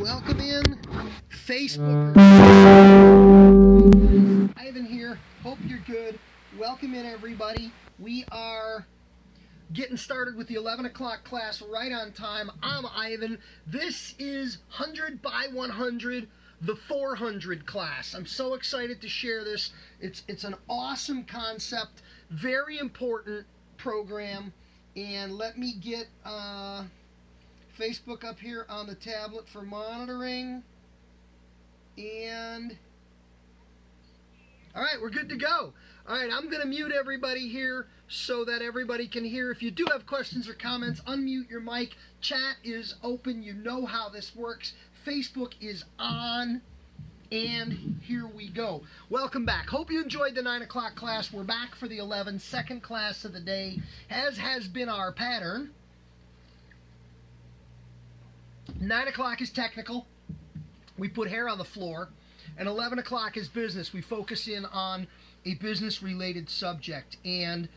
Welcome in, Facebookers. Ivan here. Hope you're good. Welcome in, everybody. We are getting started with the 11 o'clock class right on time. I'm Ivan. This is 100 by 100, the 400 class. I'm so excited to share this. It's an awesome concept, very important program. And let me get Facebook up here on the tablet for monitoring. And all right, we're good to go. All right, I'm going to mute everybody here so that everybody can hear. If you do have questions or comments, unmute your mic. Chat is open. You know how this works. Facebook is on. And here we go. Welcome back. Hope you enjoyed the 9 o'clock class. We're back for the 11, second class of the day, as has been our pattern. 9 o'clock is technical. We put hair on the floor. And 11 o'clock is business. We focus in on a business-related subject. And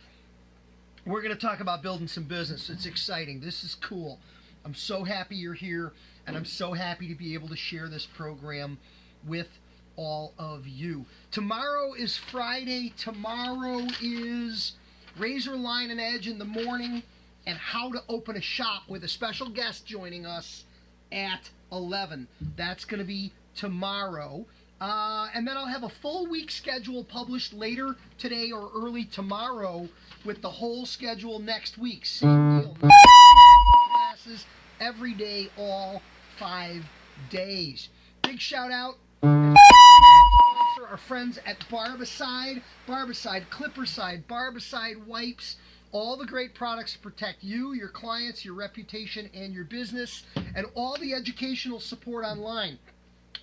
we're going to talk about building some business. It's exciting. This is cool. I'm so happy you're here. And I'm so happy to be able to share this program with all of you. Tomorrow is Friday. Tomorrow is Razor, Line, and Edge in the morning and how to open a shop with a special guest joining us at 11. That's going to be tomorrow. And then I'll have a full week schedule published later today or early tomorrow with the whole schedule next week. Same deal. Classes every day, all 5 days. Big shout out. Our friends at Barbicide, Clippercide, Barbicide wipes, all the great products to protect you, your clients, your reputation, and your business, and all the educational support online.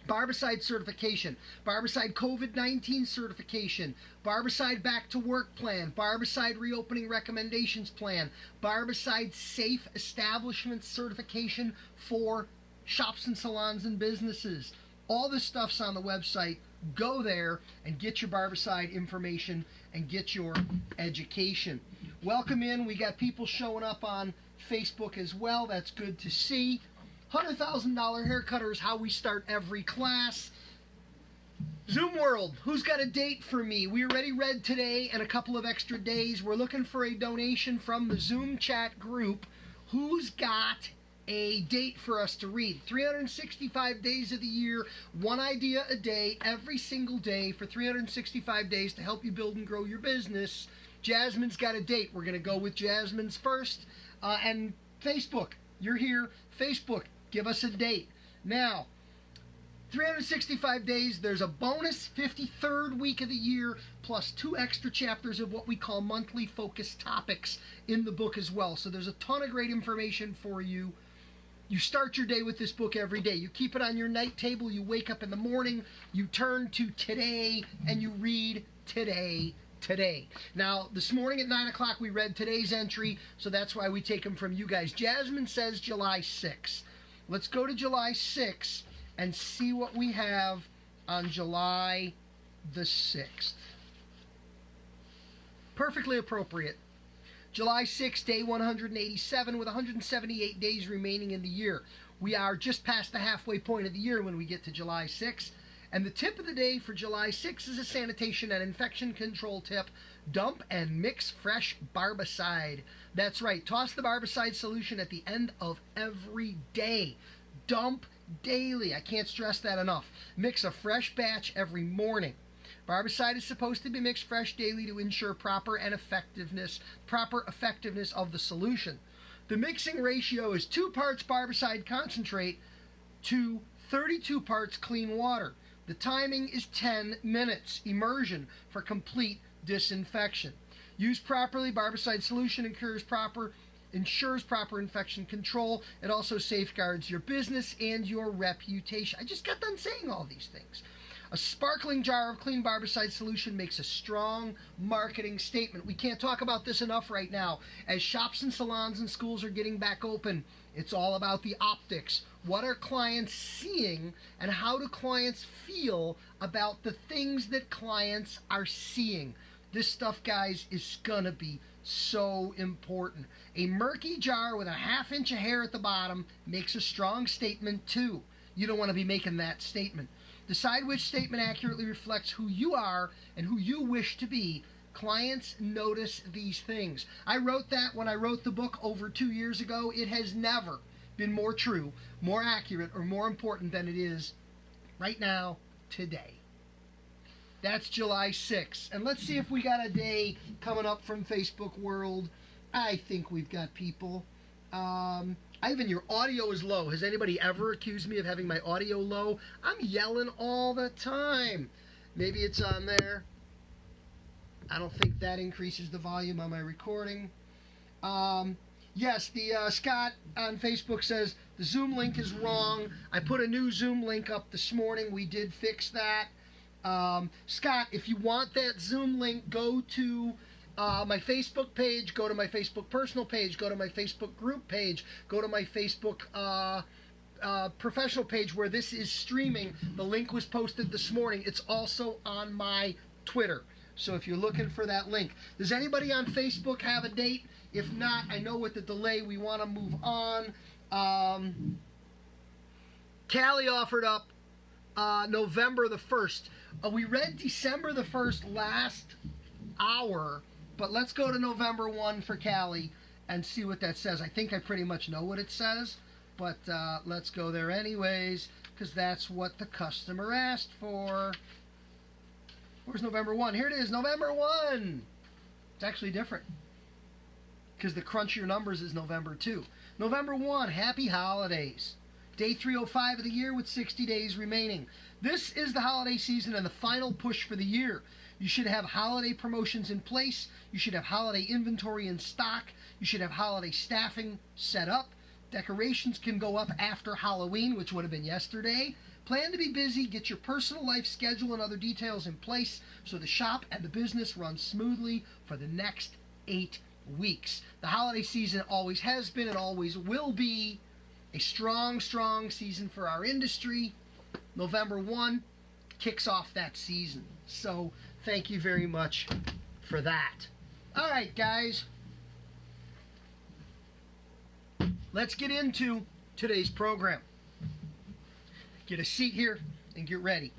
Barbicide certification, Barbicide COVID-19 certification, Barbicide back to work plan, Barbicide reopening recommendations plan, Barbicide safe establishment certification for shops and salons and businesses. All this stuff's on the website. Go there and get your Barbicide information and get your education. Welcome in. We got people showing up on Facebook as well. That's good to see. $100,000 haircutter is how we start every class. Zoom World, who's got a date for me? We already read today and a couple of extra days. We're looking for a donation from the Zoom chat group. Who's got a date for us to read? 365 days of the year, one idea a day, every single day for 365 days to help you build and grow your business. Jasmine's got a date. We're going to go with Jasmine's first. And Facebook, you're here. Facebook, give us a date. Now, 365 days, there's a bonus 53rd week of the year, plus 2 extra chapters of what we call monthly focused topics in the book as well. So there's a ton of great information for you. You start your day with this book every day. You keep it on your night table. You wake up in the morning. You turn to today and you read today. Now, this morning at 9 o'clock, we read today's entry, so that's why we take them from you guys. Jasmine says July 6th. Let's go to July 6th and see what we have on July the 6th. Perfectly appropriate. July 6th, day 187, with 178 days remaining in the year. We are just past the halfway point of the year when we get to July 6th. And the tip of the day for July 6th is a sanitation and infection control tip. Dump and mix fresh Barbicide. That's right. Toss the Barbicide solution at the end of every day. Dump daily. I can't stress that enough. Mix a fresh batch every morning. Barbicide is supposed to be mixed fresh daily to ensure proper effectiveness of the solution. The mixing ratio is 2 parts Barbicide concentrate to 32 parts clean water. The timing is 10 minutes. Immersion for complete disinfection. Used properly, Barbicide solution ensures proper infection control. It also safeguards your business and your reputation. I just got done saying all these things. A sparkling jar of clean Barbicide solution makes a strong marketing statement. We can't talk about this enough right now. As shops and salons and schools are getting back open, it's all about the optics. What are clients seeing and how do clients feel about the things that clients are seeing? This stuff, guys, is gonna be so important. A murky jar with a half inch of hair at the bottom makes a strong statement too. You don't want to be making that statement. Decide which statement accurately reflects who you are and who you wish to be. Clients notice these things. I wrote that when I wrote the book over 2 years ago. It has never been more true, more accurate, or more important than it is right now, today. That's July 6th. And let's see if we got a day coming up from Facebook World. I think we've got people. Ivan, your audio is low. Has anybody ever accused me of having my audio low? I'm yelling all the time. Maybe it's on there. I don't think that increases the volume on my recording. Yes, the Scott on Facebook says the Zoom link is wrong. I put a new Zoom link up this morning. We did fix that. Scott, if you want that Zoom link, go to my Facebook page, go to my Facebook personal page, go to my Facebook group page, go to my Facebook professional page where this is streaming. The link was posted this morning. It's also on my Twitter. So if you're looking for that link. Does anybody on Facebook have a date? If not, I know with the delay we want to move on. Callie offered up November the 1st. We read December the 1st last hour, but let's go to November 1 for Callie and see what that says. I think I pretty much know what it says, but let's go there anyways, because that's what the customer asked for. Where's November 1? Here it is, November 1. It's actually different, because the crunch your numbers is November 2. November 1, happy holidays. Day 305 of the year with 60 days remaining. This is the holiday season and the final push for the year. You should have holiday promotions in place. You should have holiday inventory in stock. You should have holiday staffing set up. Decorations can go up after Halloween, which would have been yesterday. Plan to be busy. Get your personal life schedule and other details in place so the shop and the business run smoothly for the next 8 weeks. The holiday season always has been and always will be a strong, strong season for our industry. November 1 kicks off that season. So thank you very much for that. All right, guys. Let's get into today's program. Get a seat here and get ready.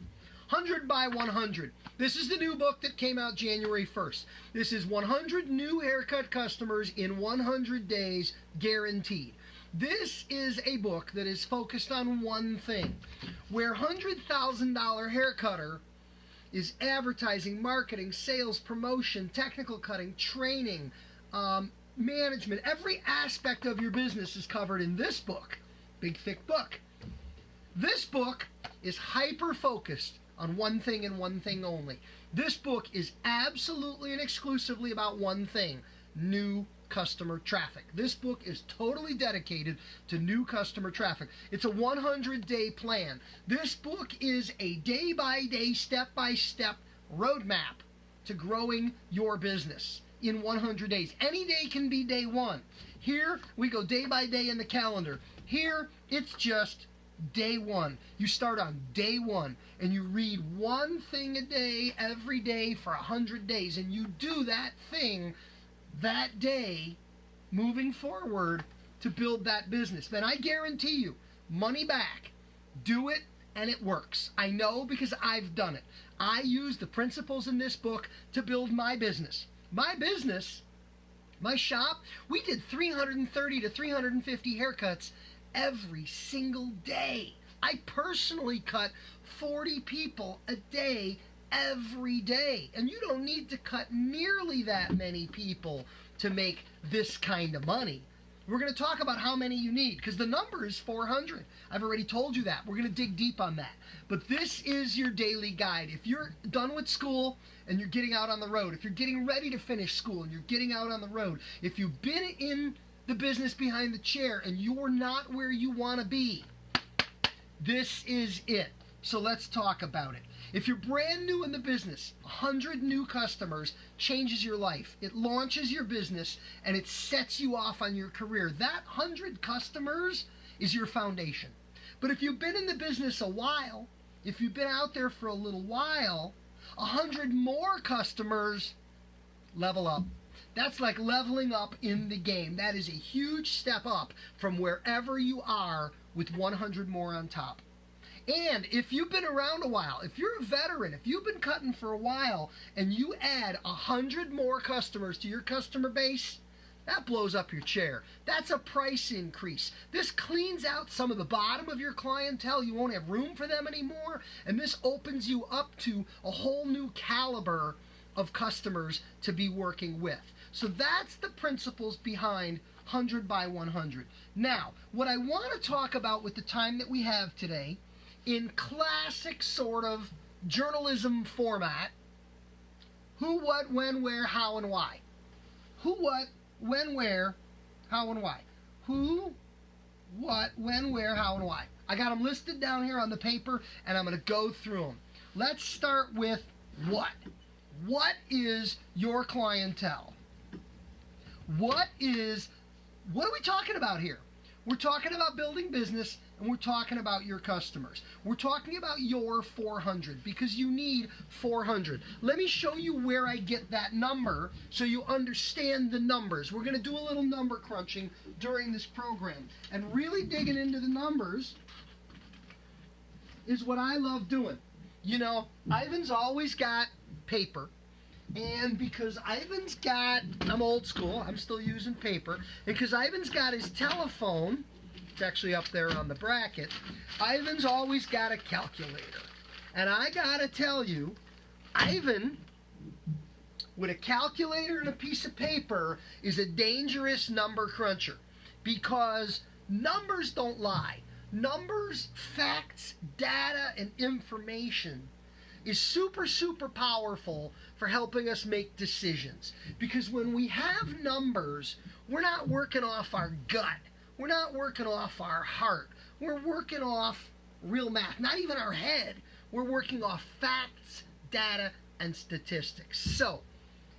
100 by 100. This is the new book that came out January 1st. This is 100 new haircut customers in 100 days guaranteed. This is a book that is focused on one thing. Where $100,000 haircutter is advertising, marketing, sales, promotion, technical cutting, training, management, every aspect of your business is covered in this book. Big, thick book. This book is hyper-focused on one thing and one thing only. This book is absolutely and exclusively about one thing: new customer traffic. This book is totally dedicated to new customer traffic. It's a 100-day plan. This book is a day-by-day, step-by-step roadmap to growing your business in 100 days. Any day can be day one. Here, we go day by day in the calendar. Here, it's just day one. You start on day one and you read one thing a day every day for 100 days, and you do that thing that day moving forward to build that business. Then I guarantee you, money back. Do it and it works. I know because I've done it. I use the principles in this book to build my business. My business, my shop, we did 330 to 350 haircuts every single day. I personally cut 40 people a day every day. And you don't need to cut nearly that many people to make this kind of money. We're going to talk about how many you need, because the number is 400. I've already told you that. We're going to dig deep on that. But this is your daily guide. If you're done with school and you're getting out on the road, if you're getting ready to finish school and you're getting out on the road, if you've been in the business behind the chair and you're not where you want to be, this is it. So let's talk about it. If you're brand new in the business, 100 new customers changes your life. It launches your business and it sets you off on your career. That 100 customers is your foundation. But if you've been in the business a while, if you've been out there for a little while, 100 more customers level up. That's like leveling up in the game. That is a huge step up from wherever you are with 100 more on top. And if you've been around a while, if you're a veteran, if you've been cutting for a while, and you add 100 more customers to your customer base, that blows up your chair. That's a price increase. This cleans out some of the bottom of your clientele. You won't have room for them anymore. And this opens you up to a whole new caliber of customers to be working with. So that's the principles behind 100 by 100. Now, what I want to talk about with the time that we have today, in classic sort of journalism format, who, what, when, where, how, and why. Who, what, when, where, how, and why. Who, what, when, where, how, and why. I got them listed down here on the paper, and I'm going to go through them. Let's start with what. What is your clientele? What are we talking about here? We're talking about building business, and we're talking about your customers. We're talking about your 400 because you need 400. Let me show you where I get that number so you understand the numbers. We're going to do a little number crunching during this program. And really digging into the numbers is what I love doing. You know, Ivan's always got paper. And because Ivan's got, I'm old school, I'm still using paper, and because Ivan's got his telephone, it's actually up there on the bracket, Ivan's always got a calculator. And I gotta tell you, Ivan, with a calculator and a piece of paper, is a dangerous number cruncher. Because numbers don't lie. Numbers, facts, data, and information is super, super powerful for helping us make decisions. Because when we have numbers, we're not working off our gut. We're not working off our heart. We're working off real math. Not even our head. We're working off facts, data, and statistics. So,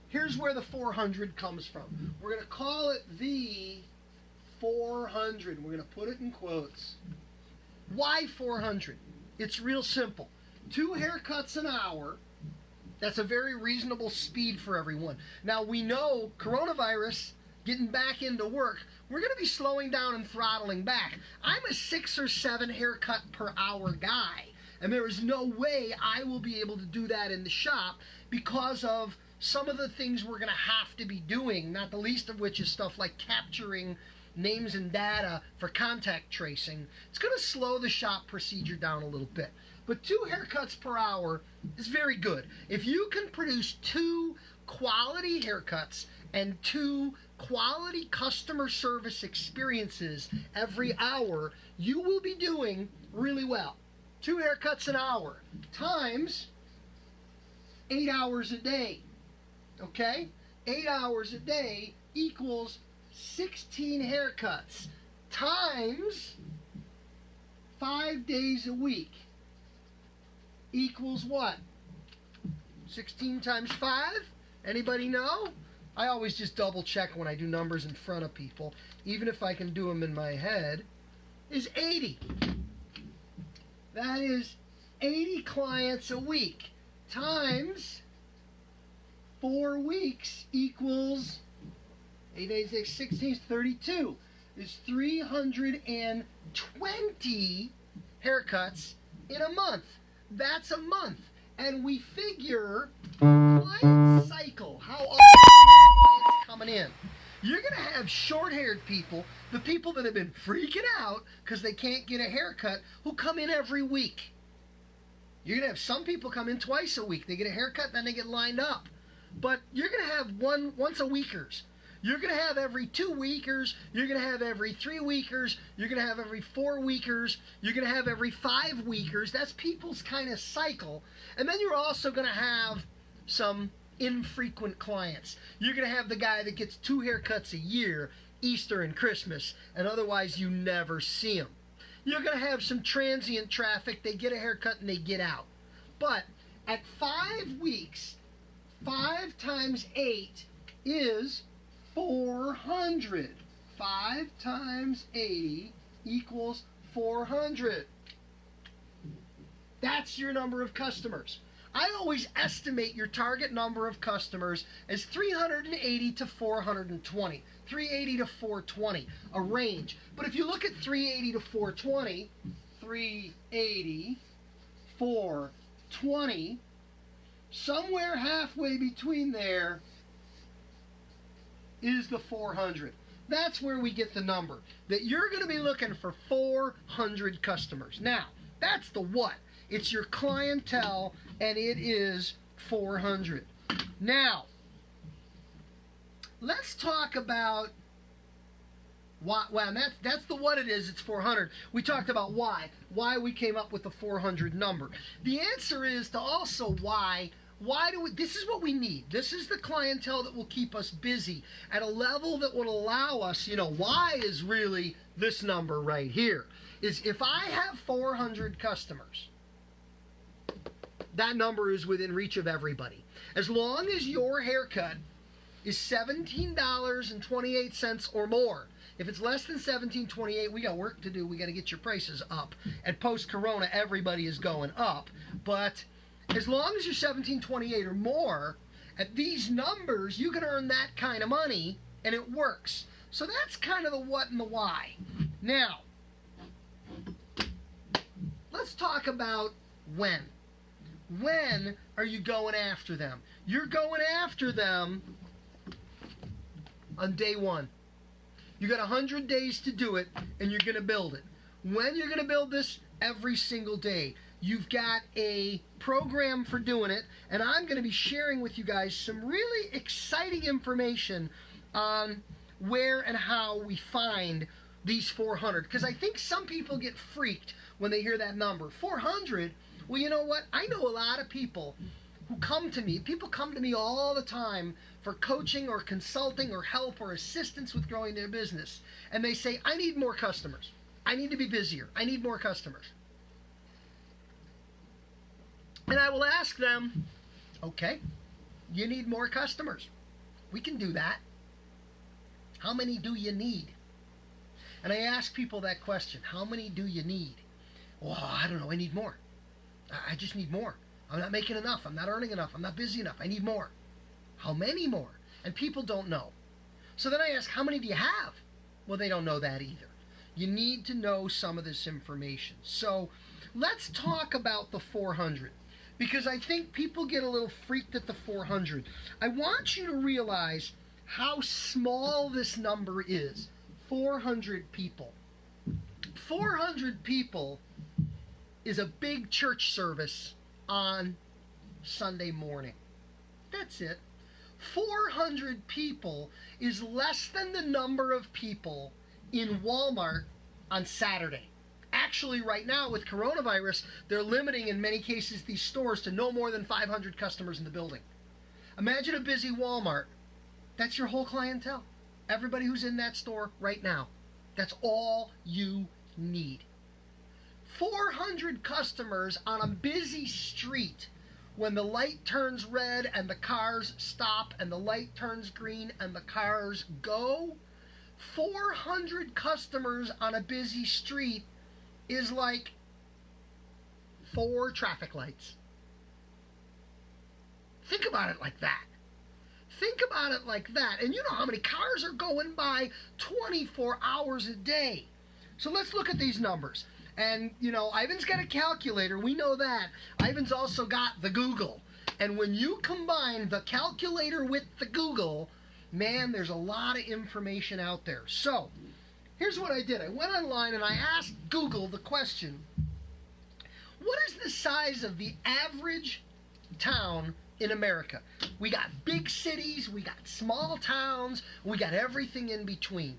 here's where the 400 comes from. We're going to call it the 400. We're going to put it in quotes. Why 400? It's real simple. 2 haircuts an hour, that's a very reasonable speed for everyone. Now we know coronavirus, getting back into work, we're going to be slowing down and throttling back. I'm a 6 or 7 haircut per hour guy, and there is no way I will be able to do that in the shop because of some of the things we're going to have to be doing, not the least of which is stuff like capturing names and data for contact tracing. It's going to slow the shop procedure down a little bit. But 2 haircuts per hour is very good. If you can produce 2 quality haircuts and 2 quality customer service experiences every hour, you will be doing really well. 2 haircuts an hour times 8 hours a day. Okay? 8 hours a day equals 16 haircuts times 5 days a week. Equals what? 16 times 5? Anybody know? I always just double check when I do numbers in front of people, even if I can do them in my head, is 80. That is 80 clients a week times 4 weeks equals 8 days, 16 is 32. Is 320 haircuts in a month. That's a month. And we figure client cycle, how often clients coming in. You're going to have short-haired people, the people that have been freaking out because they can't get a haircut, who come in every week. You're going to have some people come in twice a week. They get a haircut, then they get lined up. But you're going to have once a weekers. You're going to have every 2 weekers. You're going to have every 3 weekers. You're going to have every 4 weekers. You're going to have every 5 weekers. That's people's kind of cycle. And then you're also going to have some infrequent clients. You're going to have the guy that gets 2 haircuts a year, Easter and Christmas, and otherwise you never see him. You're going to have some transient traffic. They get a haircut and they get out. But at 5 weeks, 5 times 8 is 400. 5 times 80 equals 400. That's your number of customers. I always estimate your target number of customers as 380 to 420. 380 to 420, a range. But if you look at 380 to 420, 380, 420. Somewhere halfway between there is the 400. That's where we get the number. That you're going to be looking for 400 customers. Now, that's the what. It's your clientele, and it is 400. Now, let's talk about why. Well, that's the what it is. It's 400. We talked about why we came up with the 400 number. The answer is to also why do we, this is what we need. This is the clientele that will keep us busy at a level that will allow us, why is really this number right here. Is if I have 400 customers, that number is within reach of everybody. As long as your haircut is $17.28 or more. If it's less than $17.28, we got work to do. We got to get your prices up. And post-corona, everybody is going up. But as long as you're $17.28 or more, at these numbers, you can earn that kind of money, and it works. So that's kind of the what and the why. Now, let's talk about when. When are you going after them? You're going after them on day one. You got 100 days to do it, and you're going to build it. When you're going to build this? Every single day. You've got a program for doing it, and I'm going to be sharing with you guys some really exciting information on where and how we find these 400. Because I think some people get freaked when they hear that number. 400? Well, you know what? I know a lot of people who come to me. People come to me all the time for coaching or consulting or help or assistance with growing their business. And they say, I need more customers. I need to be busier. I need more customers. And I will ask them, okay, you need more customers. We can do that. How many do you need? And I ask people that question, how many do you need? Well, I don't know, I need more. I just need more. I'm not making enough. I'm not earning enough. I'm not busy enough. I need more. How many more? And people don't know. So then I ask, how many do you have? Well, they don't know that either. You need to know some of this information. So let's talk about the 400. Because I think people get a little freaked at the 400. I want you to realize how small this number is. 400 people. 400 people is a big church service on Sunday morning. That's it. 400 people is less than the number of people in Walmart on Saturday. Actually, right now with coronavirus, they're limiting in many cases these stores to no more than 500 customers in the building. Imagine a busy Walmart. That's your whole clientele. Everybody who's in that store right now. That's all you need. 400 customers on a busy street when the light turns red and the cars stop and the light turns green and the cars go. 400 customers on a busy street is like 4 traffic lights. Think about it like that. Think about it like that. And you know how many cars are going by 24 hours a day. So let's look at these numbers. And, Ivan's got a calculator. We know that. Ivan's also got the Google. And when you combine the calculator with the Google, man, there's a lot of information out there. So, here's what I did. I went online and I asked Google the question, what is the size of the average town in America? We got big cities, we got small towns, we got everything in between.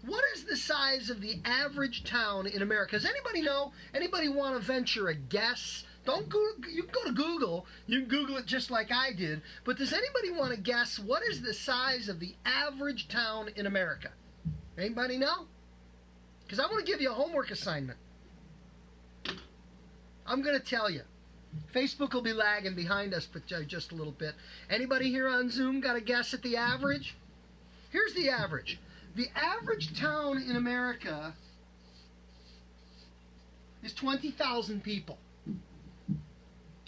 What is the size of the average town in America? Does anybody know? Anybody want to venture a guess? Don't go. You can go to Google. You can Google it just like I did. But does anybody want to guess what is the size of the average town in America? Anybody know? Because I want to give you a homework assignment. I'm going to tell you. Facebook will be lagging behind us but just a little bit. Anybody here on Zoom got a guess at the average? Here's the average. The average town in America is 20,000 people.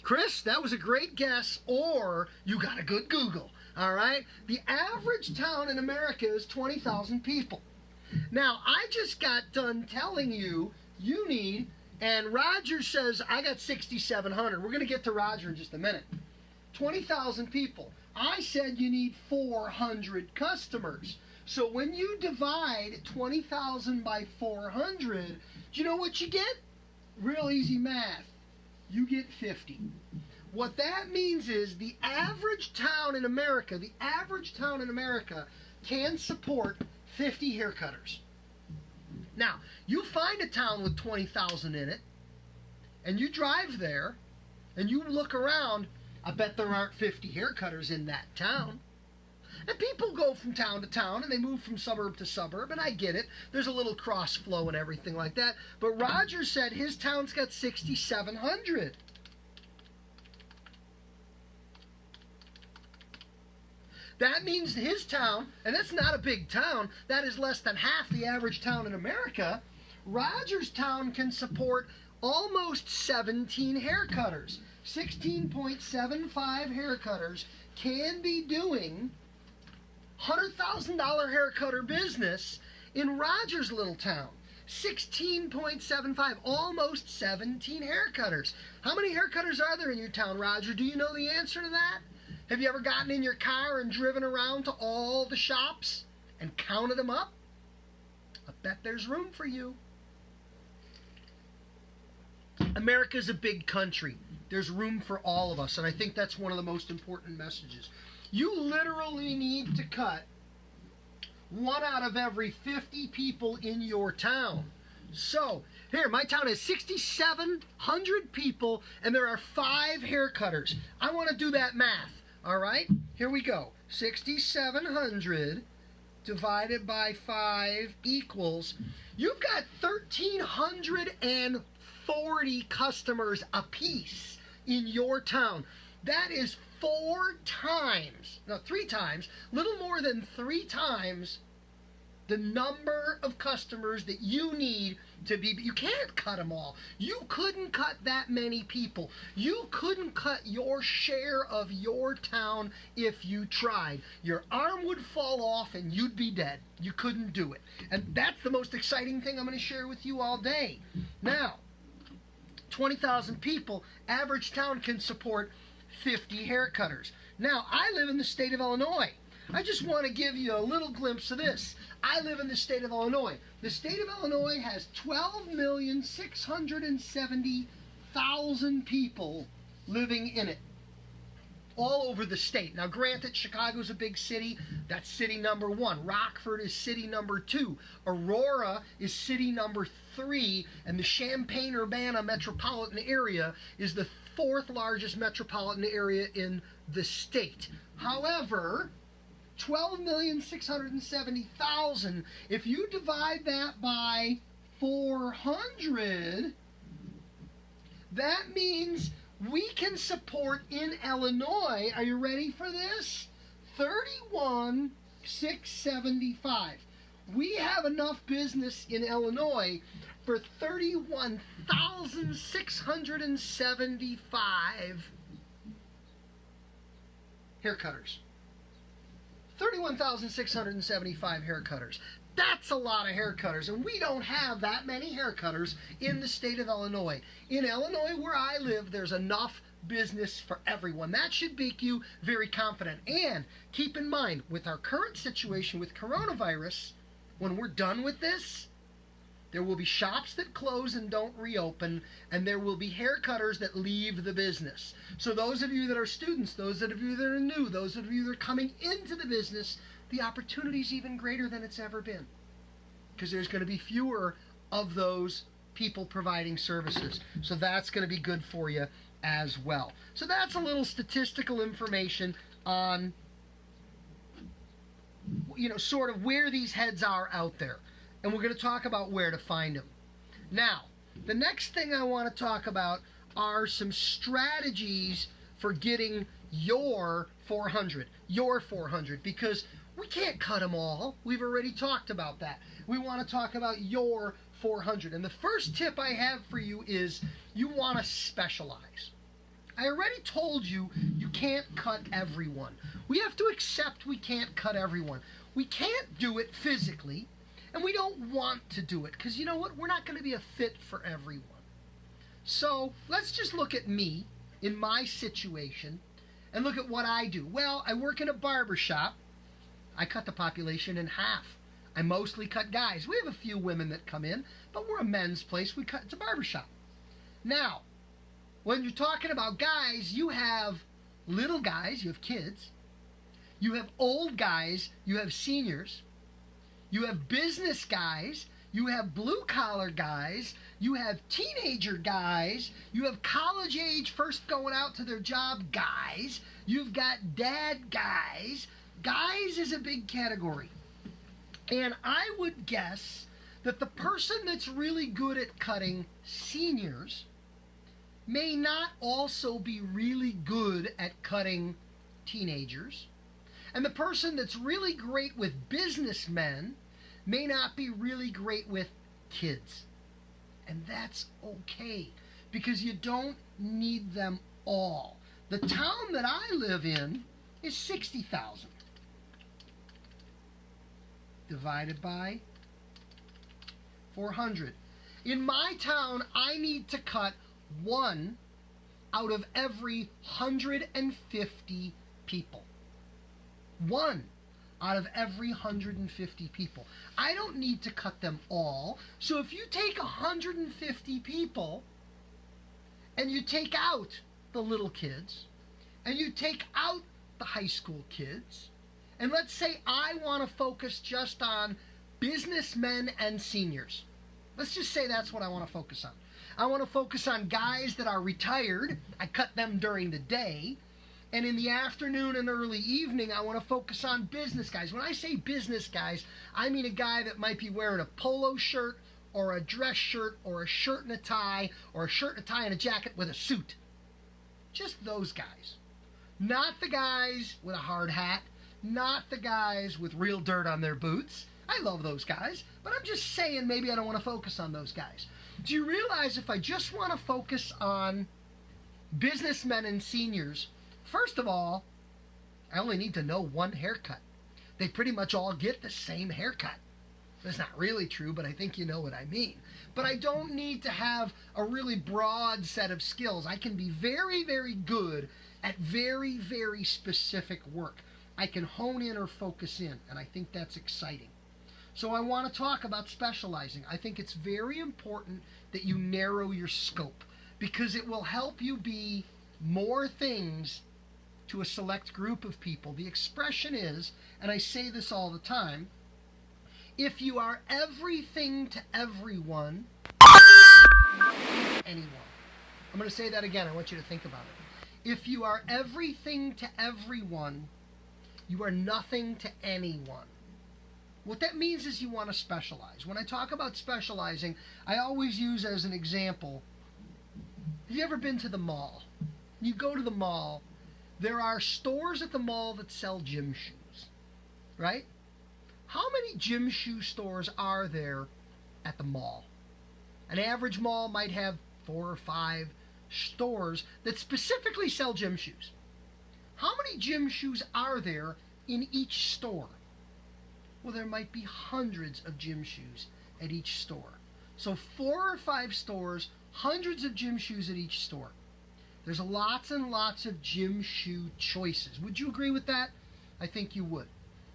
Chris, that was a great guess, or you got a good Google, all right? The average town in America is 20,000 people. Now, I just got done telling you you need And Roger says, I got 6,700. We're going to get to Roger in just a minute. 20,000 people. I said you need 400 customers. So when you divide 20,000 by 400, do you know what you get? Real easy math. You get 50. What that means is the average town in America, can support 50 haircutters. Now, you find a town with 20,000 in it, and you drive there, and you look around, I bet there aren't 50 haircutters in that town. And people go from town to town, and they move from suburb to suburb, and I get it. There's a little cross flow and everything like that. But Roger said his town's got 6,700. That means his town, and that's not a big town, that is less than half the average town in America. Roger's town can support almost 17 haircutters. 16.75 haircutters can be doing $100,000 haircutter business in Roger's little town. 16.75, almost 17 haircutters. How many haircutters are there in your town, Roger? Do you know the answer to that? Have you ever gotten in your car and driven around to all the shops and counted them up? I bet there's room for you. America's a big country. There's room for all of us, and I think that's one of the most important messages. You literally need to cut 1 out of every 50 people in your town. So, here, my town has 6,700 people, and there are 5 haircutters. I want to do that math. All right, here we go. 6,700 divided by 5 equals, you've got 1,340 customers apiece in your town. That is 3 times, little more than 3 times the number of customers that you need to be. You can't cut them all. You couldn't cut that many people. You couldn't cut your share of your town if you tried. Your arm would fall off and you'd be dead. You couldn't do it. And that's the most exciting thing I'm going to share with you all day. Now, 20,000 people, average town can support 50 haircutters. Now, I live in the state of Illinois. I just want to give you a little glimpse of this. I live in the state of Illinois. The state of Illinois has 12,670,000 people living in it, all over the state. Now, granted, Chicago's a big city. That's city number 1. Rockford is city number 2. Aurora is city number 3. And the Champaign-Urbana metropolitan area is the 4th largest metropolitan area in the state. However, 12,670,000, if you divide that by 400, that means we can support in Illinois, are you ready for this? 31,675. We have enough business in Illinois for 31,675 haircutters. 31,675 haircutters. That's a lot of haircutters, and we don't have that many haircutters in the state of Illinois. In Illinois, where I live, there's enough business for everyone. That should make you very confident. And keep in mind, with our current situation with coronavirus, when we're done with this, there will be shops that close and don't reopen, and there will be haircutters that leave the business. So those of you that are students, those of you that are new, those of you that are coming into the business, the opportunity is even greater than it's ever been, because there's going to be fewer of those people providing services. So that's going to be good for you as well. So that's a little statistical information on, sort of where these heads are out there. And we're going to talk about where to find them. Now, the next thing I want to talk about are some strategies for getting your 400, because we can't cut them all. We've already talked about that. We want to talk about your 400. And the first tip I have for you is you want to specialize. I already told you you can't cut everyone. We have to accept we can't cut everyone. We can't do it physically. And we don't want to do it, because you know what? We're not going to be a fit for everyone. So let's just look at me in my situation and look at what I do. Well, I work in a barber shop. I cut the population in half. I mostly cut guys. We have a few women that come in, but we're a men's place. It's a barber shop. Now, when you're talking about guys, you have little guys, you have kids. You have old guys, you have seniors. You have business guys, you have blue-collar guys, you have teenager guys, you have college-age, first going out to their job guys, you've got dad guys. Guys is a big category. And I would guess that the person that's really good at cutting seniors may not also be really good at cutting teenagers. And the person that's really great with businessmen may not be really great with kids. And that's okay, because you don't need them all. The town that I live in is 60,000. Divided by 400. In my town, I need to cut 1 out of every 150 people. 1 out of every 150 people. I don't need to cut them all. So if you take 150 people and you take out the little kids and you take out the high school kids, and let's say I want to focus just on businessmen and seniors. Let's just say that's what I want to focus on. I want to focus on guys that are retired. I cut them during the day. And in the afternoon and early evening, I want to focus on business guys. When I say business guys, I mean a guy that might be wearing a polo shirt or a dress shirt or a shirt and a tie or a shirt and a tie and a jacket with a suit. Just those guys. Not the guys with a hard hat. Not the guys with real dirt on their boots. I love those guys, but I'm just saying maybe I don't want to focus on those guys. Do you realize if I just want to focus on businessmen and seniors, first of all, I only need to know one haircut. They pretty much all get the same haircut. That's not really true, but I think you know what I mean. But I don't need to have a really broad set of skills. I can be very, very good at very, very specific work. I can hone in or focus in, and I think that's exciting. So I want to talk about specializing. I think it's very important that you narrow your scope, because it will help you be more things to a select group of people. The expression is, and I say this all the time, if you are everything to everyone, anyone. I'm going to say that again. I want you to think about it. If you are everything to everyone, you are nothing to anyone. What that means is you want to specialize. When I talk about specializing, I always use as an example, have you ever been to the mall? You go to the mall, there are stores at the mall that sell gym shoes, right? How many gym shoe stores are there at the mall? An average mall might have 4 or 5 stores that specifically sell gym shoes. How many gym shoes are there in each store? Well, there might be hundreds of gym shoes at each store. So 4 or 5 stores, hundreds of gym shoes at each store. There's lots and lots of gym shoe choices. Would you agree with that? I think you would.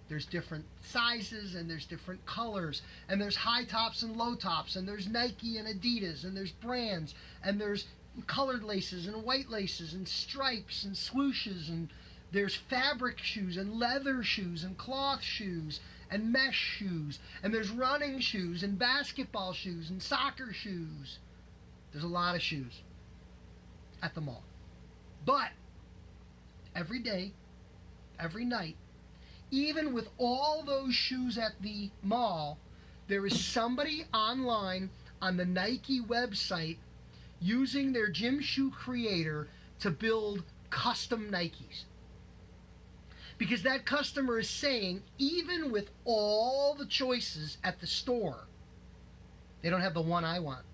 There's different sizes, and there's different colors, and there's high tops and low tops, and there's Nike and Adidas, and there's brands, and there's colored laces and white laces and stripes and swooshes, and there's fabric shoes and leather shoes and cloth shoes and mesh shoes, and there's running shoes and basketball shoes and soccer shoes. There's a lot of shoes at the mall. But every day, every night, even with all those shoes at the mall, there is somebody online on the Nike website using their gym shoe creator to build custom Nikes. Because that customer is saying, even with all the choices at the store, they don't have the one I want.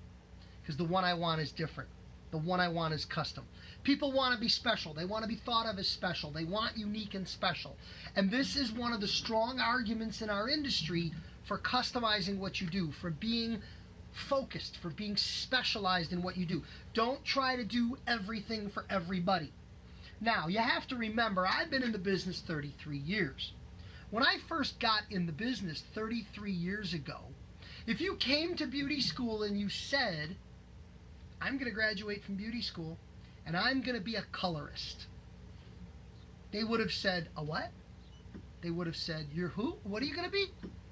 Because the one I want is different. The one I want is custom. People want to be special. They want to be thought of as special. They want unique and special. And this is one of the strong arguments in our industry for customizing what you do, for being focused, for being specialized in what you do. Don't try to do everything for everybody. Now, you have to remember, I've been in the business 33 years. When I first got in the business 33 years ago, if you came to beauty school and you said, I'm going to graduate from beauty school and I'm going to be a colorist, they would have said, a what? They would have said, you're who? What are you going to be?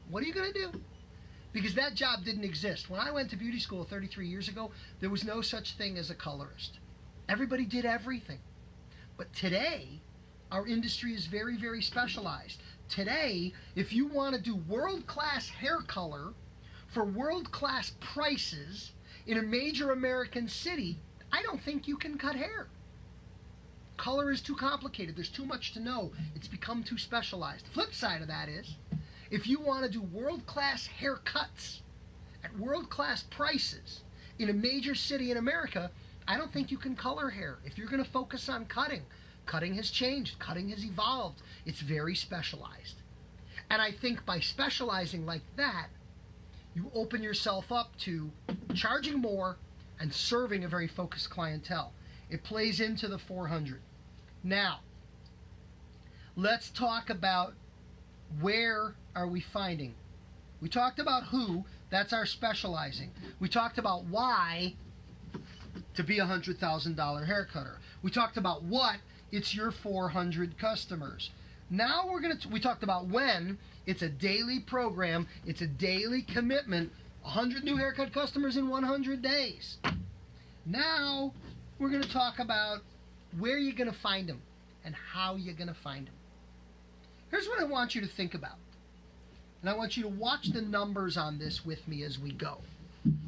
What are you going to do? Because that job didn't exist. When I went to beauty school 33 years ago, there was no such thing as a colorist. Everybody did everything. But today, our industry is very, very specialized. Today, if you want to do world-class hair color for world-class prices in a major American city, I don't think you can cut hair. Color is too complicated. There's too much to know. It's become too specialized. The flip side of that is, if you want to do world-class haircuts at world-class prices in a major city in America, I don't think you can color hair. If you're going to focus on cutting, cutting has changed. Cutting has evolved. It's very specialized. And I think by specializing like that, you open yourself up to charging more and serving a very focused clientele. It plays into the 400. Now, let's talk about where are we finding. We talked about who, that's our specializing. We talked about why, to be a $100,000 hair cutter. We talked about what, it's your 400 customers. Now we talked about when, it's a daily program, it's a daily commitment, 100 new haircut customers in 100 days. Now we're going to talk about where you're going to find them and how you're going to find them. Here's what I want you to think about. And I want you to watch the numbers on this with me as we go.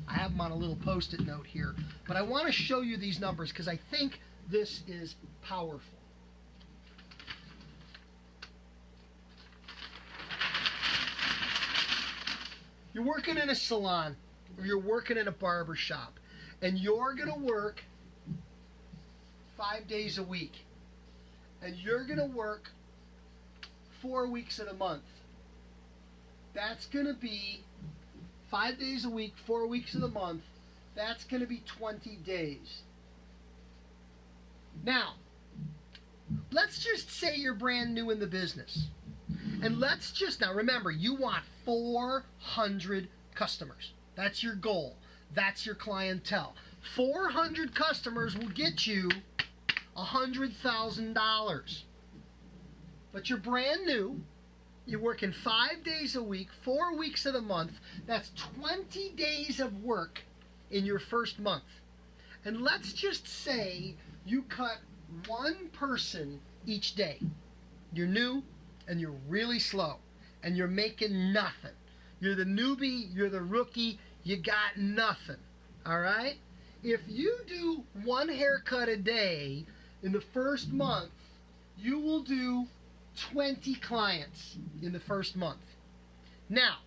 I have them on a little post-it note here, but I want to show you these numbers because I think this is powerful. You're working in a salon or you're working in a barber shop and you're going to work 5 days a week and you're going to work 4 weeks of the month. That's going to be 5 days a week, 4 weeks of the month. That's going to be 20 days. Now, let's just say you're brand new in the business. And let's just, now remember, you want 400 customers. That's your goal. That's your clientele. 400 customers will get you $100,000. But you're brand new. You're working 5 days a week, 4 weeks of the month. That's 20 days of work in your first month. And let's just say you cut one person each day. You're new and you're really slow and you're making nothing. You're the newbie, you're the rookie, you got nothing. All right? If you do one haircut a day in the first month, you will do 20 clients in the first month. Now,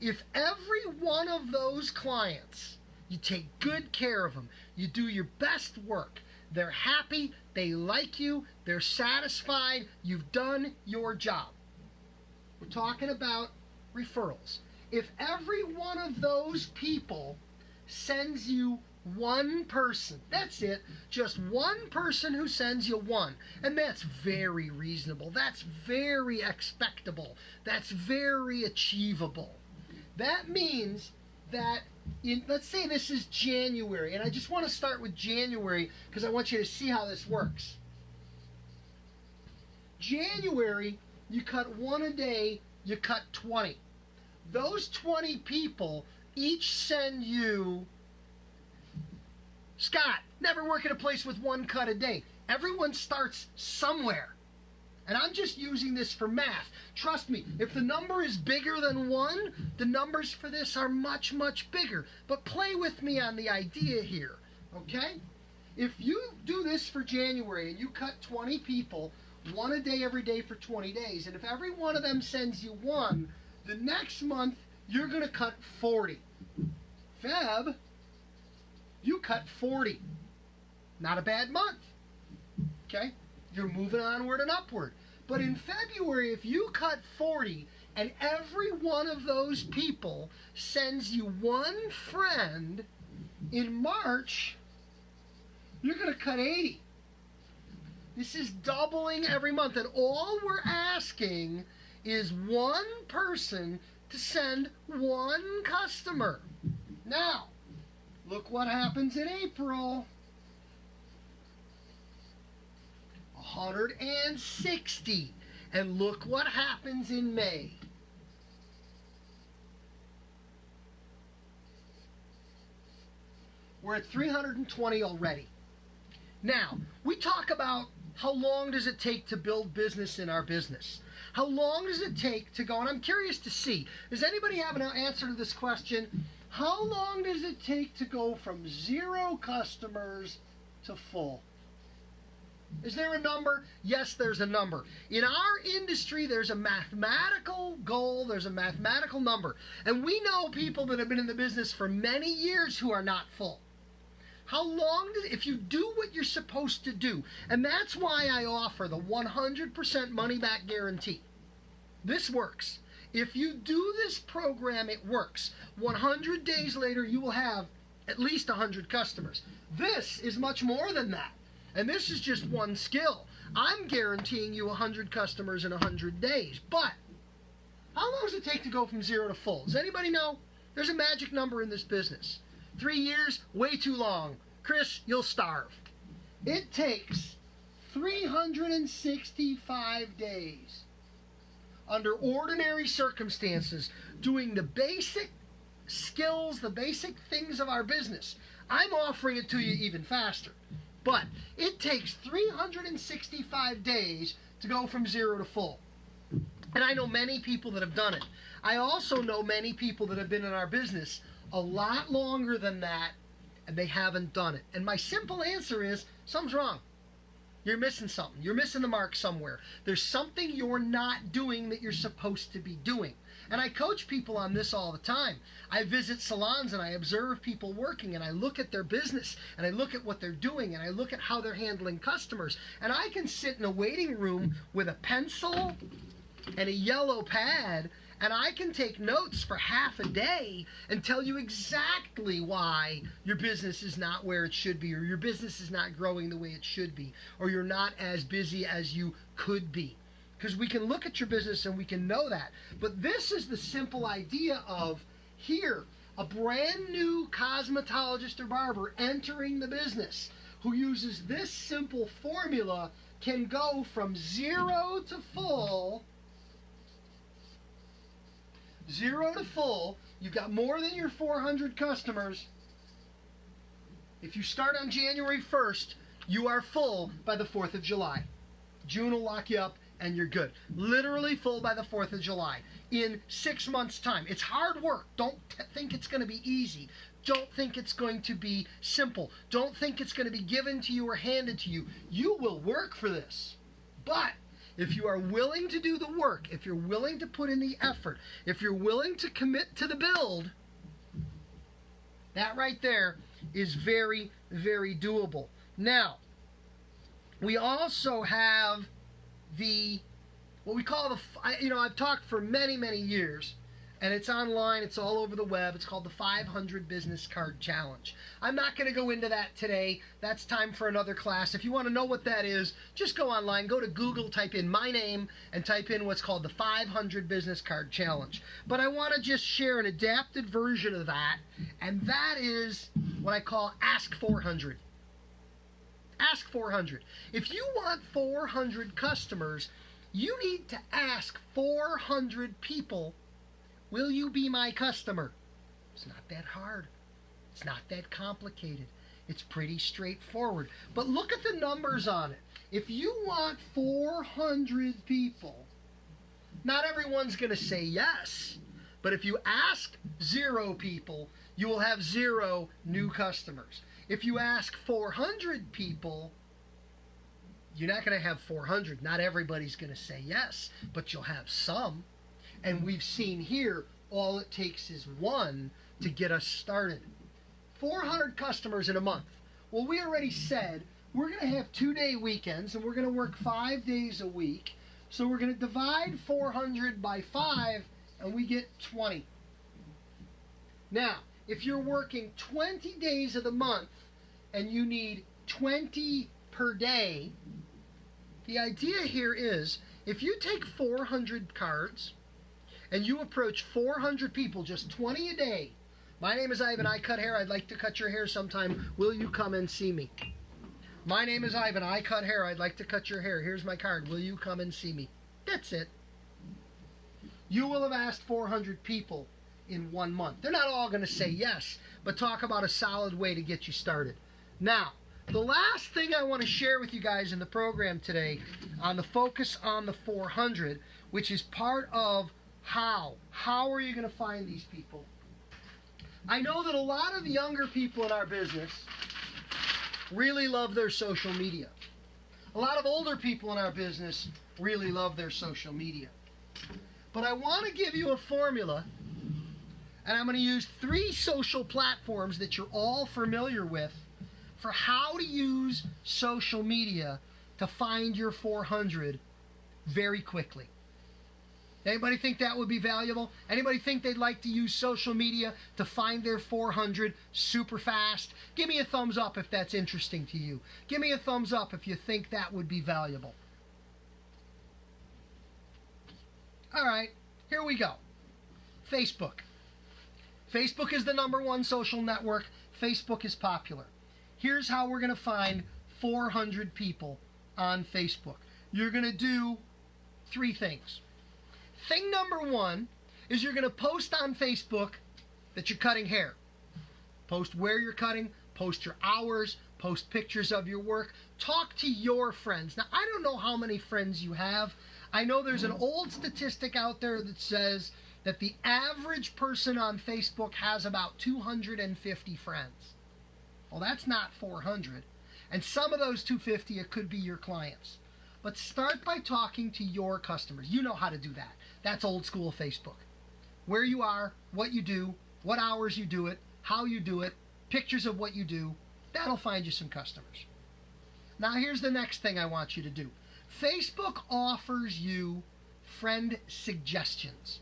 if every one of those clients, you take good care of them, you do your best work, they're happy, they like you, they're satisfied, you've done your job. We're talking about referrals. If every one of those people sends you one person, that's it, just one person who sends you one, and that's very reasonable, that's very expectable, that's very achievable. That means that let's say this is January, and I just want to start with January because I want you to see how this works. January, you cut one a day, you cut 20. Those 20 people each send you, Scott, never work at a place with one cut a day. Everyone starts somewhere. And I'm just using this for math. Trust me, if the number is bigger than one, the numbers for this are much, much bigger. But play with me on the idea here, okay? If you do this for January and you cut 20 people, one a day every day for 20 days, and if every one of them sends you one, the next month you're going to cut 40. Feb, you cut 40. Not a bad month, okay? You're moving onward and upward. But in February, if you cut 40, and every one of those people sends you one friend, in March, you're going to cut 80. This is doubling every month, and all we're asking is one person to send one customer. Now, look what happens in April. 160. And look what happens in May. We're at 320 already. Now, we talk about how long does it take to build business in our business? How long does it take to go, and I'm curious to see, does anybody have an answer to this question? How long does it take to go from 0 customers to full? Is there a number? Yes, there's a number. In our industry, there's a mathematical goal, there's a mathematical number. And we know people that have been in the business for many years who are not full. How long does, if you do what you're supposed to do, and that's why I offer the 100% money back guarantee. This works. If you do this program, it works. 100 days later, you will have at least 100 customers. This is much more than that. And this is just one skill. I'm guaranteeing you 100 customers in 100 days. But how long does it take to go from 0 to full? Does anybody know? There's a magic number in this business. 3 years, way too long. Chris, you'll starve. It takes 365 days under ordinary circumstances, doing the basic skills, the basic things of our business. I'm offering it to you even faster. But it takes 365 days to go from 0 to full. And I know many people that have done it. I also know many people that have been in our business a lot longer than that, and they haven't done it. And my simple answer is, something's wrong. You're missing something. You're missing the mark somewhere. There's something you're not doing that you're supposed to be doing. And I coach people on this all the time. I visit salons and I observe people working, and I look at their business and I look at what they're doing and I look at how they're handling customers. And I can sit in a waiting room with a pencil and a yellow pad, and I can take notes for half a day and tell you exactly why your business is not where it should be, or your business is not growing the way it should be, or you're not as busy as you could be. Because we can look at your business and we can know that. But this is the simple idea of, here, a brand new cosmetologist or barber entering the business who uses this simple formula can go from 0 to full. 0 to full. You've got more than your 400 customers. If you start on January 1st, you are full by the 4th of July. June will lock you up and you're good. Literally full by the 4th of July. In 6 months' time. It's hard work. Don't think it's going to be easy. Don't think it's going to be simple. Don't think it's going to be given to you or handed to you. You will work for this. But if you are willing to do the work, if you're willing to put in the effort, if you're willing to commit to the build, that right there is very, very doable. Now, we also have what we call I've talked for many, many years, and it's online, it's all over the web. It's called the 500 Business Card Challenge. I'm not going to go into that today. That's time for another class. If you want to know what that is, just go online, go to Google, type in my name, and type in what's called the 500 Business Card Challenge. But I want to just share an adapted version of that, and that is what I call Ask 400. Ask 400. If you want 400 customers, you need to ask 400 people, will you be my customer? It's not that hard. It's not that complicated. It's pretty straightforward. But look at the numbers on it. If you want 400 people, not everyone's going to say yes. But if you ask 0 people, you will have 0 new customers. If you ask 400 people, you're not going to have 400. Not everybody's going to say yes, but you'll have some. And we've seen here, all it takes is 1 to get us started. 400 customers in a month. Well, we already said we're going to have 2-day weekends, and we're going to work 5 days a week. So we're going to divide 400 by 5, and we get 20. Now, if you're working 20 days of the month, and you need 20 per day, the idea here is, if you take 400 cards, and you approach 400 people, just 20 a day. My name is Ivan, I cut hair, I'd like to cut your hair sometime. Will you come and see me? My name is Ivan, I cut hair, I'd like to cut your hair. Here's my card, will you come and see me? That's it. You will have asked 400 people in 1 month. They're not all going to say yes, but talk about a solid way to get you started. Now, the last thing I want to share with you guys in the program today on the focus on the 400, which is part of how are you going to find these people? I know that a lot of younger people in our business really love their social media. A lot of older people in our business really love their social media. But I want to give you a formula, and I'm going to use 3 social platforms that you're all familiar with for how to use social media to find your 400 very quickly. Anybody think that would be valuable? Anybody think they'd like to use social media to find their 400 super fast? Give me a thumbs up if that's interesting to you. Give me a thumbs up if you think that would be valuable. All right, here we go. Facebook. Facebook is the #1 social network. Facebook is popular. Here's how we're going to find 400 people on Facebook. You're going to do 3 things. Thing #1 is you're going to post on Facebook that you're cutting hair. Post where you're cutting, post your hours, post pictures of your work. Talk to your friends. Now, I don't know how many friends you have. I know there's an old statistic out there that says that the average person on Facebook has about 250 friends. Well, that's not 400. And some of those 250, it could be your clients. But start by talking to your customers. You know how to do that. That's old school Facebook. Where you are, what you do, what hours you do it, how you do it, pictures of what you do. That'll find you some customers. Now here's the next thing I want you to do. Facebook offers you friend suggestions.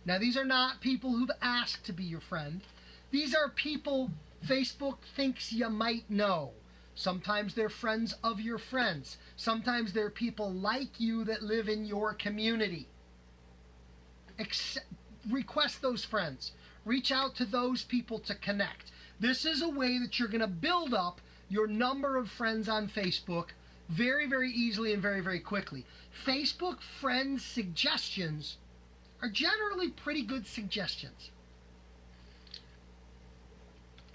Now these are not people who've asked to be your friend. These are people Facebook thinks you might know. Sometimes they're friends of your friends. Sometimes they're people like you that live in your community. Request those friends. Reach out to those people to connect. This is a way that you're going to build up your number of friends on Facebook very, very easily and very, very quickly. Facebook friend suggestions are generally pretty good suggestions.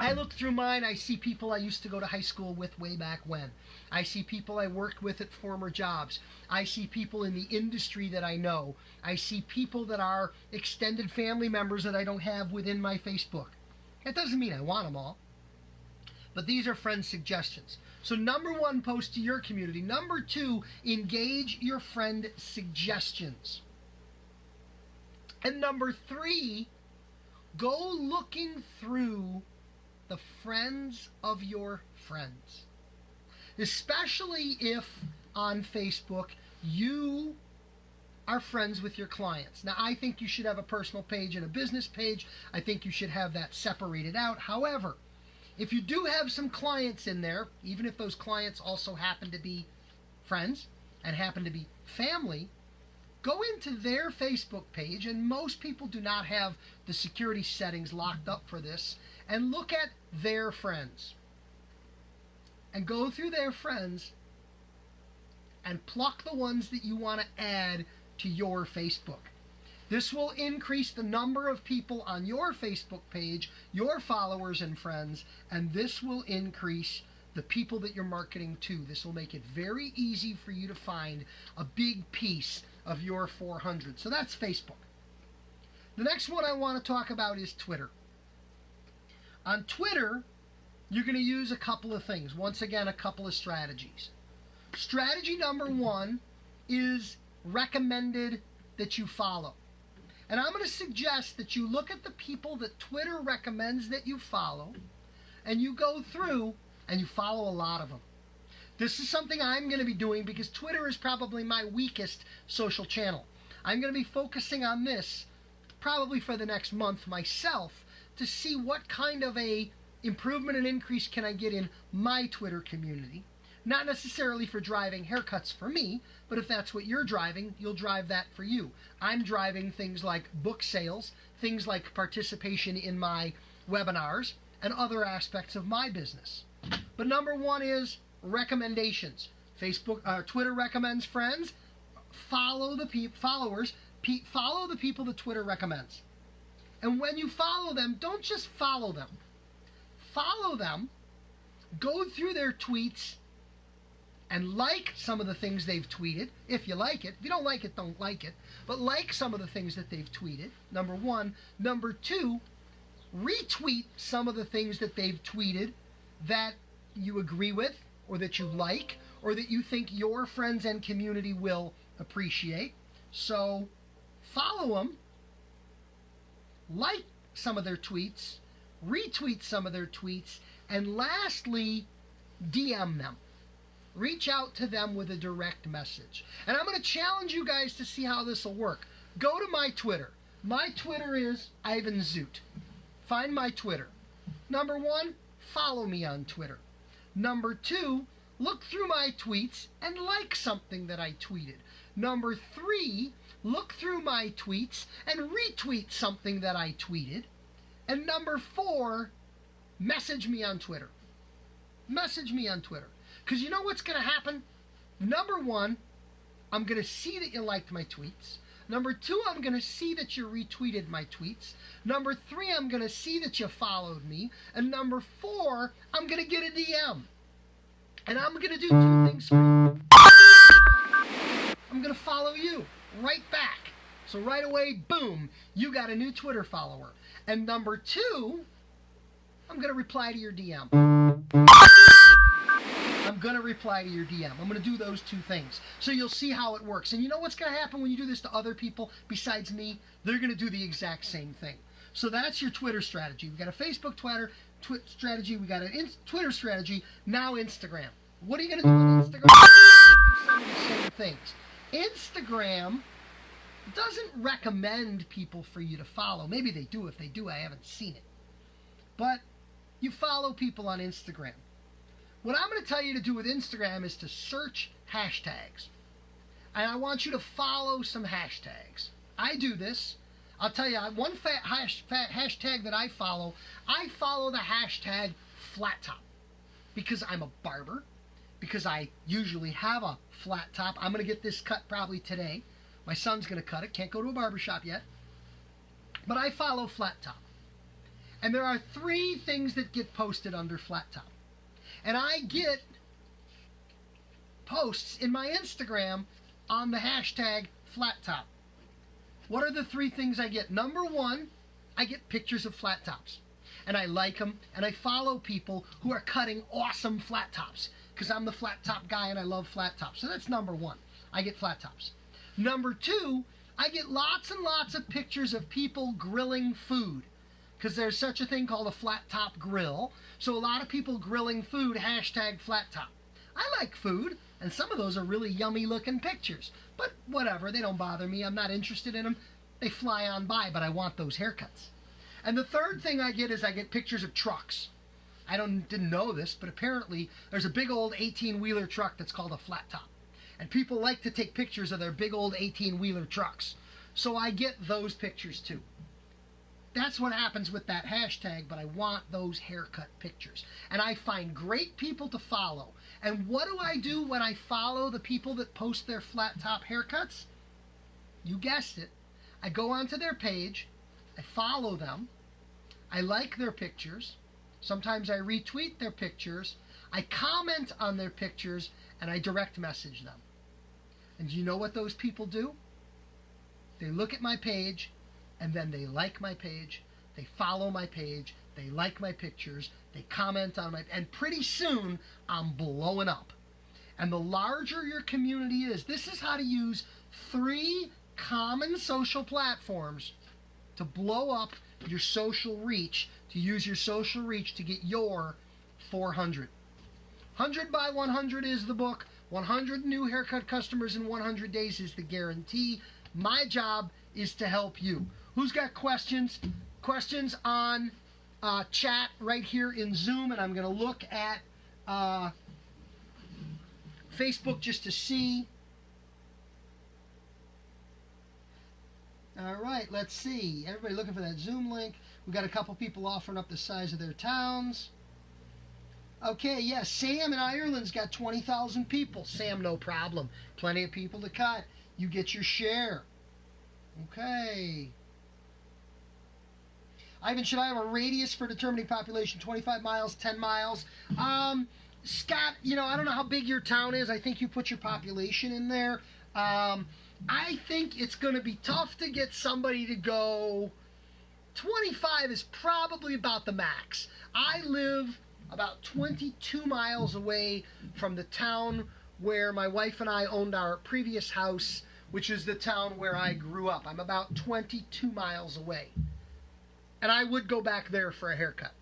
I look through mine, I see people I used to go to high school with way back when. I see people I worked with at former jobs. I see people in the industry that I know. I see people that are extended family members that I don't have within my Facebook. That doesn't mean I want them all. But these are friend suggestions. So #1, post to your community. #2, engage your friend suggestions. And #3, go looking through the friends of your friends. Especially if on Facebook you are friends with your clients. Now, I think you should have a personal page and a business page. I think you should have that separated out. However, if you do have some clients in there, even if those clients also happen to be friends and happen to be family, go into their Facebook page, and most people do not have the security settings locked up for this, and look at their friends. And go through their friends and pluck the ones that you want to add to your Facebook. This will increase the number of people on your Facebook page, your followers and friends, and this will increase the people that you're marketing to. This will make it very easy for you to find a big piece of your 400. So that's Facebook. The next one I want to talk about is Twitter. On Twitter, you're going to use a couple of things. Once again, a couple of strategies. Strategy #1 is recommended that you follow. And I'm going to suggest that you look at the people that Twitter recommends that you follow, and you go through and you follow a lot of them. This is something I'm going to be doing because Twitter is probably my weakest social channel. I'm going to be focusing on this probably for the next month myself to see what kind of a improvement and increase can I get in my Twitter community. Not necessarily for driving haircuts for me, but if that's what you're driving, you'll drive that for you. I'm driving things like book sales, things like participation in my webinars, and other aspects of my business. But number one is recommendations. Twitter recommends friends. Follow the followers. Follow the people that Twitter recommends. And when you follow them, don't just follow them. Follow them. Go through their tweets and like some of the things they've tweeted, if you like it. If you don't like it, don't like it. But like some of the things that they've tweeted, number one. Number two, retweet some of the things that they've tweeted that you agree with, or that you like, or that you think your friends and community will appreciate. So follow them, like some of their tweets, retweet some of their tweets, and lastly, DM them. Reach out to them with a direct message. And I'm going to challenge you guys to see how this will work. Go to my Twitter. My Twitter is Ivan Zoot. Find my Twitter. Number one, follow me on Twitter. Number two, look through my tweets and like something that I tweeted. Number three, look through my tweets and retweet something that I tweeted. And number four, message me on Twitter. Message me on Twitter. Because you know what's going to happen? Number one, I'm going to see that you liked my tweets. Number two, I'm going to see that you retweeted my tweets. Number three, I'm going to see that you followed me. And number four, I'm going to get a DM. And I'm going to do two things for you. I'm going to follow you right back. So right away, boom, you got a new Twitter follower. And number two, I'm going to reply to your DM. I'm going to reply to your DM. I'm going to do those two things. So you'll see how it works. And you know what's going to happen when you do this to other people besides me? They're going to do the exact same thing. So that's your Twitter strategy. We've got a Facebook strategy. We got a Twitter strategy. Now Instagram. What are you going to do on Instagram? Some of the same things. Instagram doesn't recommend people for you to follow. Maybe they do. If they do, I haven't seen it. But you follow people on Instagram. What I'm going to tell you to do with Instagram is to search hashtags. And I want you to follow some hashtags. I do this. I'll tell you, one hashtag that I follow the hashtag flat top. Because I'm a barber. Because I usually have a flat top. I'm going to get this cut probably today. My son's going to cut it. Can't go to a barbershop yet. But I follow flat top. And there are three things that get posted under flat top. And I get posts in my Instagram on the hashtag flat top. What are the three things I get? Number one, I get pictures of flat tops. And I like them, and I follow people who are cutting awesome flat tops. Because I'm the flat top guy and I love flat tops. So that's number one. I get flat tops. Number two, I get lots and lots of pictures of people grilling food. Because there's such a thing called a flat top grill. So a lot of people grilling food, hashtag flat top. I like food, and some of those are really yummy looking pictures. But whatever, they don't bother me. I'm not interested in them. They fly on by, but I want those haircuts. And the third thing I get is I get pictures of trucks. I didn't know this, but apparently there's a big old 18-wheeler truck that's called a flat top. And people like to take pictures of their big old 18-wheeler trucks. So I get those pictures too. That's what happens with that hashtag, but I want those haircut pictures. And I find great people to follow. And what do I do when I follow the people that post their flat top haircuts? You guessed it. I go onto their page, I follow them, I like their pictures, sometimes I retweet their pictures, I comment on their pictures, and I direct message them. And you know what those people do? They look at my page, and then they like my page, they follow my page, they like my pictures, they comment on my, and pretty soon I'm blowing up. And the larger your community is, this is how to use 3 common social platforms to blow up your social reach, to use your social reach to get your 400. 100 by 100 is the book. 100 new haircut customers in 100 days is the guarantee. My job is to help you. Who's got questions? Questions on chat right here in Zoom, and I'm going to look at Facebook just to see. All right, let's see. Everybody looking for that Zoom link. We've got a couple people offering up the size of their towns. Okay, yes, Sam in Ireland's got 20,000 people. Sam, no problem. Plenty of people to cut. You get your share. Okay. Ivan, should I have a radius for determining population? 25 miles, 10 miles? Scott, I don't know how big your town is. I think you put your population in there. I think it's going to be tough to get somebody to go. 25 is probably about the max. I live about 22 miles away from the town where my wife and I owned our previous house, which is the town where I grew up. I'm about 22 miles away. And I would go back there for a haircut.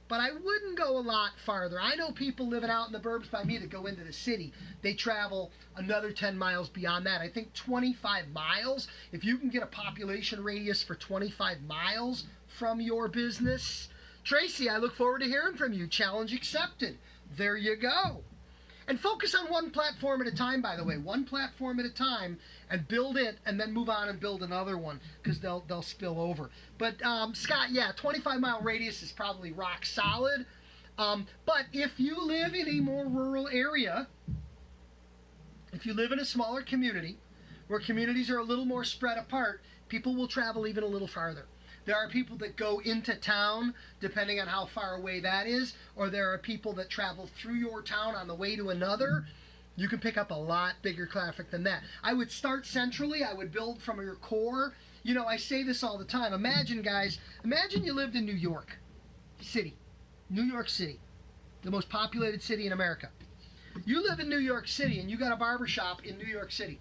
But I wouldn't go a lot farther. I know people living out in the burbs by me that go into the city. They travel another 10 miles beyond that. I think 25 miles, if you can get a population radius for 25 miles from your business. Tracy, I look forward to hearing from you. Challenge accepted. There you go. And focus on one platform at a time, by the way. One platform at a time, and build it, and then move on and build another one, because they'll spill over. But, Scott, yeah, 25-mile radius is probably rock solid. But if you live in a more rural area, if you live in a smaller community, where communities are a little more spread apart, people will travel even a little farther. There are people that go into town, depending on how far away that is, or there are people that travel through your town on the way to another. You can pick up a lot bigger traffic than that. I would start centrally. I would build from your core. I say this all the time. Imagine, guys, you lived in New York City. New York City, the most populated city in America. You live in New York City, and you got a barbershop in New York City.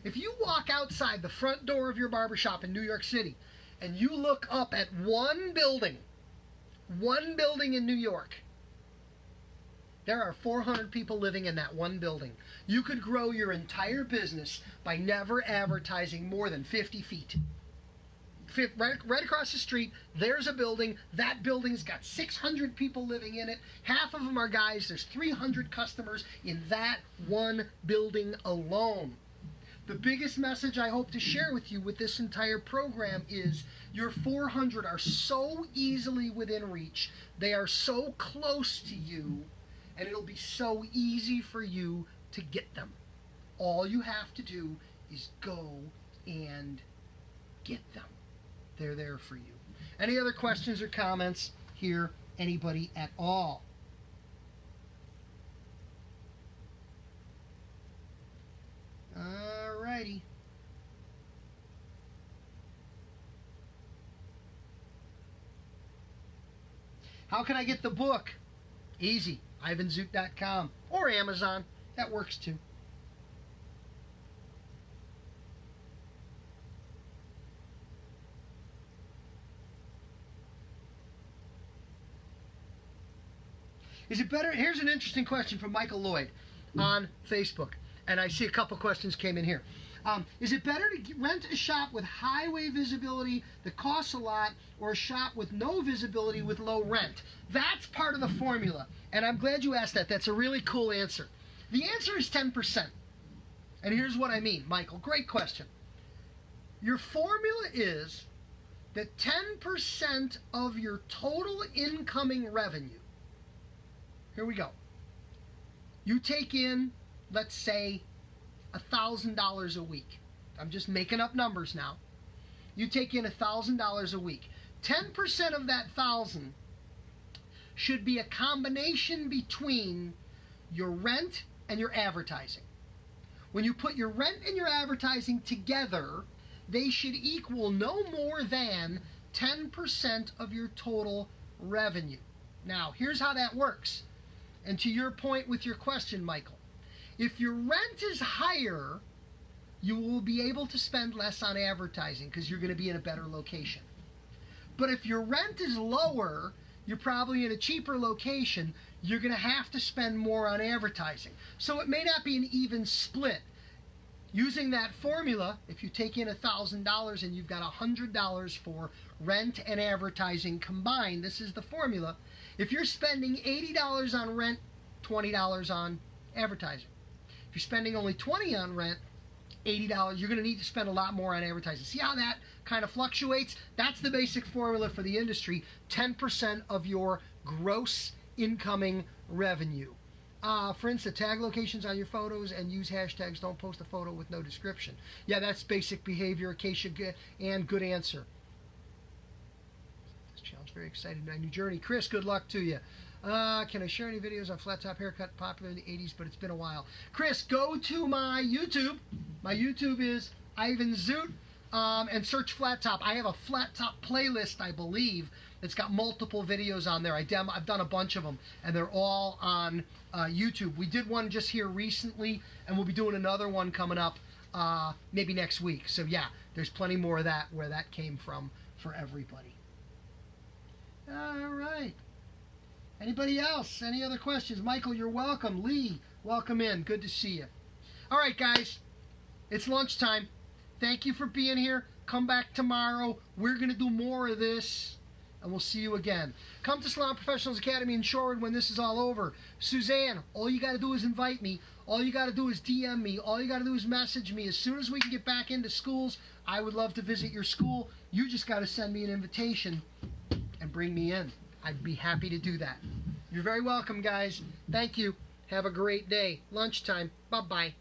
If you walk outside the front door of your barbershop in New York City, and you look up at one building in New York, there are 400 people living in that one building. You could grow your entire business by never advertising more than 50 feet. Right across the street, there's a building. That building's got 600 people living in it. Half of them are guys. There's 300 customers in that one building alone. The biggest message I hope to share with you with this entire program is your 400 are so easily within reach. They are so close to you, and it'll be so easy for you to get them. All you have to do is go and get them. They're there for you. Any other questions or comments here? Anybody at all? Alrighty. How can I get the book? Easy. IvanZoot.com or Amazon. That works too. Is it better? Here's an interesting question from Michael Lloyd on Facebook. And I see a couple questions came in here. Is it better to rent a shop with highway visibility that costs a lot, or a shop with no visibility with low rent? That's part of the formula. And I'm glad you asked that. That's a really cool answer. The answer is 10%. And here's what I mean, Michael. Great question. Your formula is that 10% of your total incoming revenue, here we go. You take in, let's say, $1,000 a week. I'm just making up numbers now. You take in $1,000 a week. 10% of that 1,000 should be a combination between your rent and your advertising. When you put your rent and your advertising together, they should equal no more than 10% of your total revenue. Now, here's how that works. And to your point with your question, Michael, if your rent is higher, you will be able to spend less on advertising because you're going to be in a better location. But if your rent is lower, you're probably in a cheaper location, you're going to have to spend more on advertising. So it may not be an even split. Using that formula, if you take in $1,000 and you've got $100 for rent and advertising combined, this is the formula. If you're spending $80 on rent, $20 on advertising. If you're spending only $20 on rent, $80, you're going to need to spend a lot more on advertising. See how that kind of fluctuates? That's the basic formula for the industry. 10% of your gross incoming revenue. For instance, tag locations on your photos and use hashtags. Don't post a photo with no description. Yeah, that's basic behavior. Acacia, and good answer. This challenge, very excited about my new journey. Chris, good luck to you. Can I share any videos on flat top haircut? Popular in the 80s, but it's been a while. Chris, go to my YouTube. My YouTube is Ivan Zoot, and search flat top. I have a flat top playlist, I believe. It's got multiple videos on there. I've done a bunch of them, and they're all on YouTube. We did one just here recently, and we'll be doing another one coming up maybe next week. So yeah, there's plenty more of that where that came from for everybody. All right. Anybody else? Any other questions? Michael, you're welcome. Lee, welcome in. Good to see you. All right, guys. It's lunchtime. Thank you for being here. Come back tomorrow. We're going to do more of this, and we'll see you again. Come to Salon Professionals Academy in Shorewood when this is all over. Suzanne, all you got to do is invite me. All you got to do is DM me. All you got to do is message me. As soon as we can get back into schools, I would love to visit your school. You just got to send me an invitation and bring me in. I'd be happy to do that. You're very welcome, guys. Thank you. Have a great day. Lunchtime. Bye-bye.